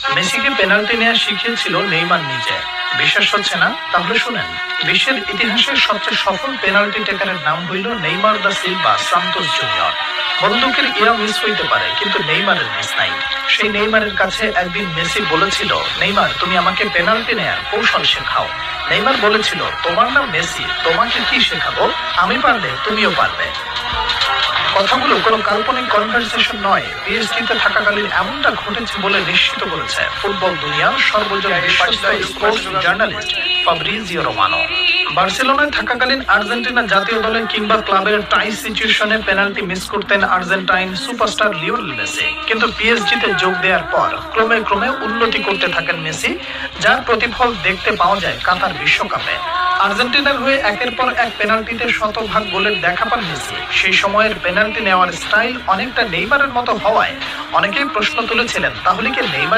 মেসিকে পেনাল্টি নেওয়া শিখিয়েছিল নেইমার নিজে। বিশ্বাস হচ্ছে না? তাহলে শুনেন। বিশ্বের ইতিহাসের সবচেয়ে সফল পেনাল্টি টেকারের নাম হইল Neymar da Silva Santos junior. বন্দুকের ইয়া মিস হইতে পারে, কিন্তু নেইমারের মিস নাই। সেই নেইমারের কাছে একদিন মেসি বলেছিল, নেইমার তুমি আমাকে পেনাল্টি নেয়ার কৌশল শেখাও। নেইমার বলেছিল, তোমার নাম মেসি, তোমাকে কি শেখাবো? আমি পারলে তুমিও পারবে। কথাগুলো কোনো কাল্পনিক কনভারসেশন নয়, পিএসজিতে থাকাকালীন এমনটা ঘটেছে বলে নিশ্চিত করেছে ফুটবল দুনিয়ার সর্বজন বিশ্বস্ত স্পোর্টস জার্নালিস্ট ফাব্রিজিও রোমানো। বার্সেলোনায় থাকাকালীন আর্জেন্টিনা জাতীয় দলের কিংবা ক্লাবের টাই সিচুয়েশনে পেনাল্টি মিস করতেন আর্জেন্টাইন সুপারস্টার লিওনেল মেসি, কিন্তু পিএসজিতে যোগ দেওয়ার পর ক্রমে ক্রমে উন্নতি করতে থাকেন মেসি, যার প্রতিফল দেখতে পাওয়া যায় কাতার বিশ্বকাপে। আর্জেন্টিনার হয়ে একের পর এক পেনাল্টিতে শতভাগ গোলের দেখা পান মেসি। সেই সময়ের পেনাল্টি নেওয়ার স্টাইল অনেকটা নেইমারের মতো হওয়ায় অনেকেই প্রশ্ন তুলেছিলেন, তাহলে কি নেইমার